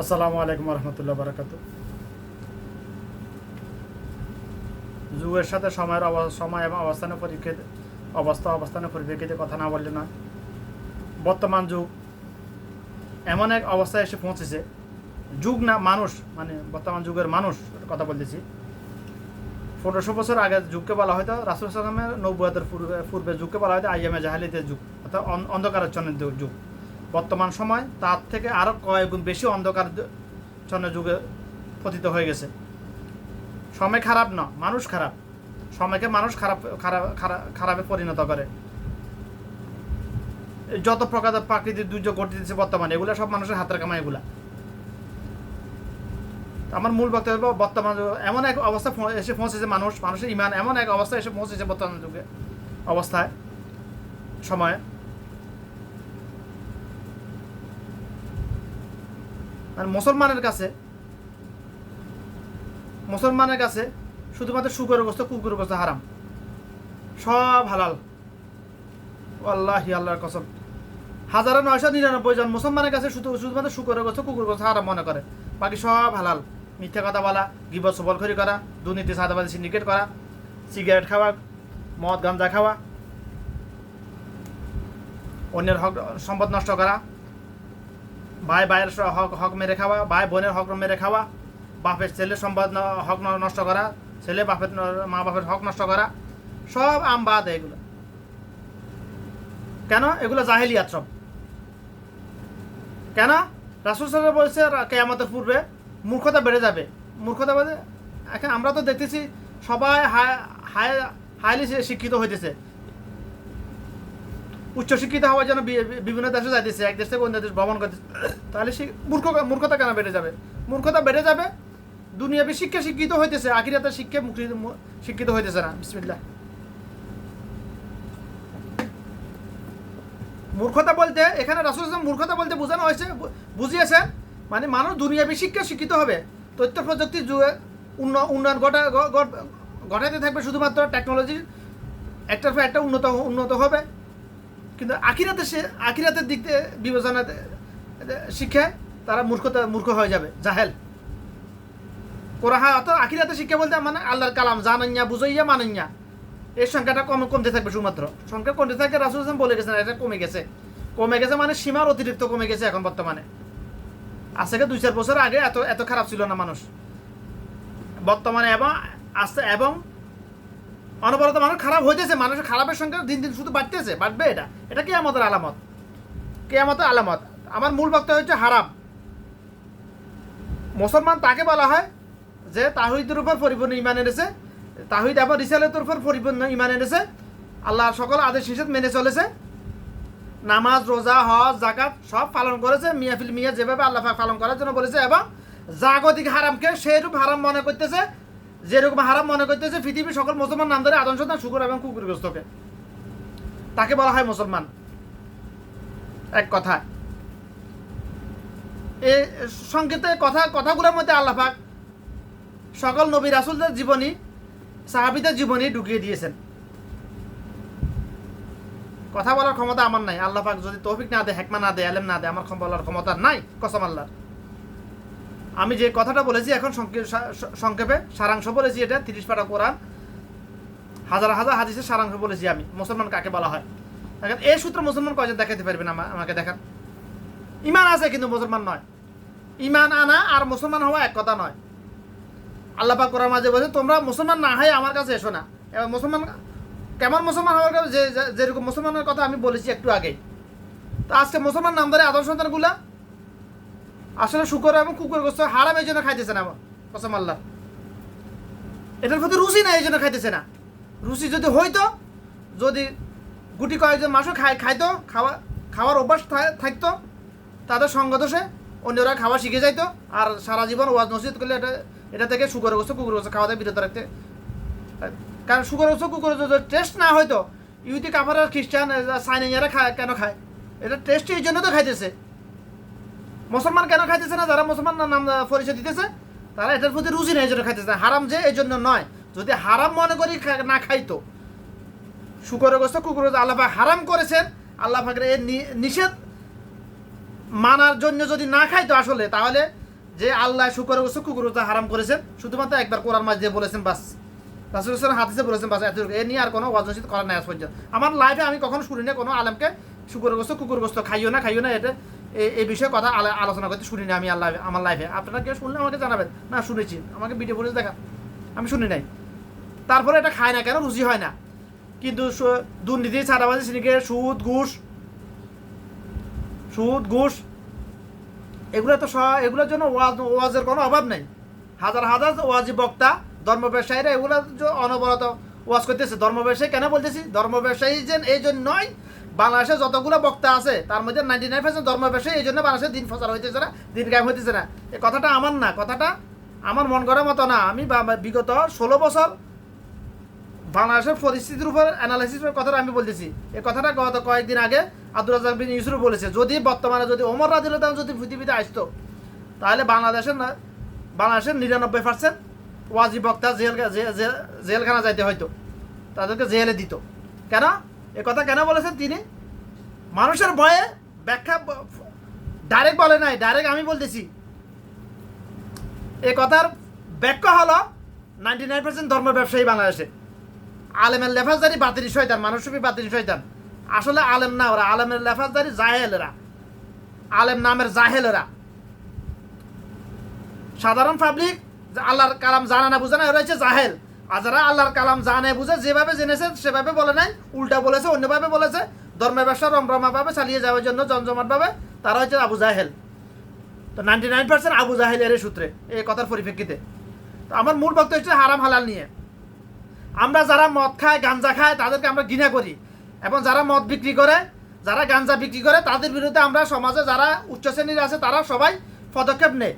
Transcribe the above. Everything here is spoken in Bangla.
আসসালামু আলাইকুম রহমতুল্লাহ বারাকাত। যুগের সাথে সময় এবং অবস্থানের পরিপ্রেক্ষিতে কথা না বললে নয়। বর্তমান যুগ এমন এক অবস্থায় এসে পৌঁছেছে, যুগ না মানুষ, মানে বর্তমান যুগের মানুষ কথা বলতেছি। 1500 বছর আগে যুগকে বলা হয়তো রাসূল সাল্লাল্লাহু আলাইহি ওয়াসাল্লামের নবুয়তের পূর্বে যুগকে বলা হয়তো আইয়ামে জাহেলিয়াতের যুগ, অর্থাৎ অন্ধকারাচ্ছন্নের যুগ। বর্তমান সময় তার থেকে আরও কয়েক গুণ বেশি অন্ধকারাচ্ছন্ন যুগে পতিত হয়ে গেছে। সময় খারাপ না, মানুষ খারাপ। সময়কে মানুষ খারাপে পরিণত করে। যত প্রকার প্রাকৃতিক দুর্যোগ ঘটতেছে বর্তমানে, এগুলো সব মানুষের হাতের কামাই। এগুলা আমার মূল বক্তব্য, বর্তমান এমন এক অবস্থা এসে পৌঁছেছে, মানুষের ইমান এমন এক অবস্থা এসে পৌঁছেছে বর্তমান যুগে অবস্থায় সময়ে, মানে মুসলমানের কাছে শুধুমাত্র শুকরের গোস্ত, কুকুরের গোস্ত হারাম, সব হালাল। আল্লাহি আল্লাহর কসম, 1999 জন মুসলমানের কাছে শুধুমাত্র শুকরের গোস্ত, কুকুরের গোস্ত হারাম মনে করে, বাকি সব হালাল। মিথ্যা কথা বলা, গীবত সবলখড়ি করা, দুর্নীতি, চাঁদাবাজি, সিন্ডিকেট করা, সিগারেট খাওয়া, মদ গাঁজা খাওয়া, অন্যের হক সম্পদ নষ্ট করা, ভাইয়ের হক মেরে খাওয়া, ভাই বোনের হক মেরে খাওয়া, বাপের ছেলের সম্পদ হক নষ্ট করা, ছেলে মা বাপের হক নষ্ট করা, সব আমবাদ। এগুলো কেন? এগুলো জাহেলিয়াত সব। কেন? রাসূল সাল্লাল্লাহু আলাইহি ওয়াসাল্লাম বলছে কিয়ামতের পূর্বে মূর্খতা বেড়ে যাবে। মূর্খতা বলে এখন আমরা তো দেখতেছি সবাই হাইলি শিক্ষিত হইতেছে, উচ্চশিক্ষিত হওয়ার জন্য বিভিন্ন দেশে যাইতেছে, এক দেশ থেকে অন্য দেশ ভ্রমণ করতেছে। তাহলে মূর্খতা কেন বেড়ে যাবে? মূর্খতা বেড়ে যাবে, দুনিয়াবি শিক্ষা শিক্ষিত হইতেছে, আখিরাতের শিক্ষিত হইতেছে না। বিসমিল্লাহ। মূর্খতা বলতে এখানে রাসূল সাল্লাল্লাহু আলাইহি ওয়াসাল্লাম মূর্খতা বলতে বোঝানো হয়েছে, বুঝিয়েছেন মানে মানুষ দুনিয়াবি শিক্ষা শিক্ষিত হবে, তথ্য প্রযুক্তির যুগে উন্নয়ন ঘটাতে থাকবে, শুধুমাত্র টেকনোলজি একটার পর একটা উন্নত হবে, কিন্তু আখিরাতের দিক থেকে বিবেচনা শিক্ষায় তারা মূর্খ হয়ে যাবে, জাহেল। অর্থাৎ আখিরাতের শিক্ষা বলতে মানে আল্লাহর কালাম জানাইয়া বুঝাইয়া মানাইয়া, এর সংখ্যাটা কমতে থাকবে, শুধুমাত্র সংখ্যা কমতে থাকে। রাসূল সাল্লাল্লাহু আলাইহি ওয়াসাল্লাম বলে গেছেন এটা কমে গেছে মানে সীমার অতিরিক্ত কমে গেছে এখন বর্তমানে। আজ থেকে 2-4 বছর আগে এত খারাপ ছিল না মানুষ, বর্তমানে এবং অনবরত মানুষ খারাপ হইতেছে, মানুষের খারাপের সংখ্যা দিন দিন শুধু বাড়বে। এটা কিয়ামতের আলামত। আমার মূল বক্তব্য হচ্ছে হারাম। মুসলমান তাকে বলা হয় যে তাওহীদের উপর পরিপূর্ণ ঈমান এনেছে, তাওহীদ এবং রিসালাতের উপর পরিপূর্ণ ঈমান এনেছে, আল্লাহর সকল আদেশ নিষেধ মেনে চলেছে, নামাজ, রোজা, হজ, যাকাত সব পালন করেছে মিয়া যেভাবে আল্লাহ পাক পালন করার জন্য বলেছে, এবং জাগতিক হারামকে সেরূপ হারাম মনে করতেছে, যেরকম হারাম মনে করতেছে পৃথিবীর সকল মুসলমান নাম ধরে আদম সন্তান শুকর এবং কুকুরগ্রস্তকে, তাকে বলা হয় মুসলমান। এক কথা, এই সংকেতে কথাগুলোর মধ্যে আল্লাহ পাক সকল নবী রাসূলদের জীবনী, সাহাবীদের জীবনী ঢুকিয়ে দিয়েছেন। কথা বলার ক্ষমতা আমার নাই, আল্লাহ পাক যদি তৌফিক না দেয়, হিকমত না দেয়, ইলম না দেয়, আমার বলার ক্ষমতা নাই, কসম আল্লাহ। আমি যে কথাটা বলেছি এখন সংক্ষেপে সারাংশ বলেছি, এটা 30 পারা কোরআন, হাজার হাজার হাদিসের সারাংশ বলেছি আমি। মুসলমান কাকে বলা হয়? দেখেন, এই সূত্র মুসলমান কয়জন দেখাতে পারবেন আমাকে? দেখান। ইমান আছে কিন্তু মুসলমান নয়। ইমান আনা আর মুসলমান হওয়া এক কথা নয়। আল্লাহ পাক কোরআন মাঝে বলেছে তোমরা মুসলমান না হয়ে আমার কাছে এসো না। এবার মুসলমান কেমন মুসলমান হওয়ার কাছে, যেরকম মুসলমানের কথা আমি বলেছি একটু আগেই। তো আজকে মুসলমান নাম ধরে আদম সন্তানগুলা আসলে শুকর এবং কুকুর গোস্ত হারাম এই জন্য খাইতেছে না, কসম আল্লাহ। এটার প্রতি রুচি নাই, এই জন্য খাইতেছে না। রুচি যদি হইতো, যদি গুটি কয়েকজন মাসও খাইতো, খাওয়ার অভ্যাস থাকতো, তাদের সঙ্গদোষে অন্যরা খাওয়া শিখে যাইতো, আর সারা জীবন ওয়াজ নসিহত করলে এটা থেকে শুকর গোস্ত, কুকুর গোস্ত খাওয়া থেকে বিরত রাখতে। কারণ শুকর গোস্ত, কুকুর গোস্ত টেস্ট না হয়তো ইহুদি, কাফার, খ্রিস্টান, চাইনিয়ারা কেন খায়? এটা টেস্ট এই জন্য তো খাইতেছে। মুসলমান কেন খাইতেছে না? যারা মুসলমান নাম পরিচয় দিতেছে, তারা এটার প্রতি রুচি নেই, এই জন্য খাইতেছে না। হারাম যে এই জন্য নয়, যদি হারাম মনে করি না খাইতো। শুকরের গোস্ত, কুকুরের গোস্ত আল্লাহ পাক হারাম করেছেন, আল্লাহ পাকের এই নিষেধ মানার জন্য যদি না খাইতো আসলে, তাহলে যে আল্লাহ শুকর গোস্ত কুকুর গোস্ত হারাম করেছেন শুধুমাত্র একবার কোরআন মাঝ দিয়ে বলেছেন বাস, রাসূলুল্লাহ সাল্লাল্লাহু আলাইহি ওয়াসাল্লাম বলেছেন বাস, এতটুকু। এ নিয়ে আর কোনো ওয়াজ নসিহত করার নাই আজ পর্যন্ত। আমার লাইফে আমি কখনো শুনি না কোনো আলেমকে শুকর গোস্ত কুকুর গোস্ত খাইও না এটা এই বিষয়ে কথা আলোচনা করতে শুনি না আমি আমার লাইফে। আপনারা কেউ শুনলে আমাকে জানাবেন, না শুনেছি আমাকে ভিডিও ফুটেজ দেখা, আমি শুনি নাই। তারপরে এটা খায় না কেন, রুচি হয় না। কিন্তু দুর্নীতি, ছাড়াবাজি, সিন্ডিকেট, সুদ ঘুষ এগুলো তো এগুলোর জন্য ওয়াজের কোনো অভাব নেই। হাজার হাজার ওয়াজি বক্তা ধর্ম ব্যবসায়ীরা এগুলো অনবরত ওয়াজ করতেছে। ধর্ম ব্যবসায়ী কেন বলতেছি, ধর্ম ব্যবসায়ী যে এই জন্য নয়, বাংলাদেশে যতগুলো বক্তা আছে তার মধ্যে 99% ধর্ম ব্যবসায়ী, এই জন্য বাংলাদেশে দিন প্রচার হইতেছে না, দিন কায়েম হইতেছে না। এই কথাটা আমার না, কথাটা আমার মন করার মতো না। আমি বিগত 16 বছর বাংলাদেশের পরিস্থিতির উপর অ্যানালাইসিসের কথাটা আমি বলতেছি। এই কথাটা গত কয়েকদিন আগে আব্দুর রাজ্জাক বিন ইউসুফ বলেছে, যদি বর্তমানে যদি ওমর রাদিয়াল্লাহু আনহু যদি পৃথিবীতে আসতো তাহলে বাংলাদেশের 99% ওয়াজি বক্তা জেলখানা যাইতে হয়তো, তাদেরকে জেলে দিত। কেন এ কথা কেন বলেছেন তিনি? মানুষের ভয়ে ব্যাখ্যা ডাইরেক্ট বলে নাই, ডাইরেক্ট আমি বলতেছি। এ কথার ব্যাখ্যা হলো 99% ধর্ম ব্যবসায়ী বাংলাদেশে। আলেমের লেফাজদারি বাতিল শয়তান, মানুষরূপী বাতিল শয়তান। আসলে আলেম না ওরা, আলেমের লেফাজদারি জাহেলেরা, আলেম নামের জাহেলেরা। সাধারণ পাবলিক আল্লাহর কালাম জানা না বুঝে না, এরা হচ্ছে জাহেল। আর যারা আল্লাহর কালাম জানে বুঝে, যেভাবে জেনেছে সেভাবে বলে নাই, উল্টা বলেছে, অন্যভাবে বলেছে, ধর্মের ব্যবসা রমরমাভাবে চালিয়ে যাওয়ার জন্য জমজমাটভাবে, তারা হচ্ছে আবু জাহেল। তো 99% আবু জাহেল এর সূত্রে এই কথার পরিপ্রেক্ষিতে। তো আমার মূল বক্তব্য হচ্ছে হারাম হালাল নিয়ে। আমরা যারা মদ খায়, গাঞ্জা খায়, তাদেরকে আমরা ঘৃণা করি। এবং যারা মদ বিক্রি করে, যারা গাঞ্জা বিক্রি করে, তাদের বিরুদ্ধে আমরা সমাজে যারা উচ্চ শ্রেণীর আছে তারা সবাই পদক্ষেপ নেয়।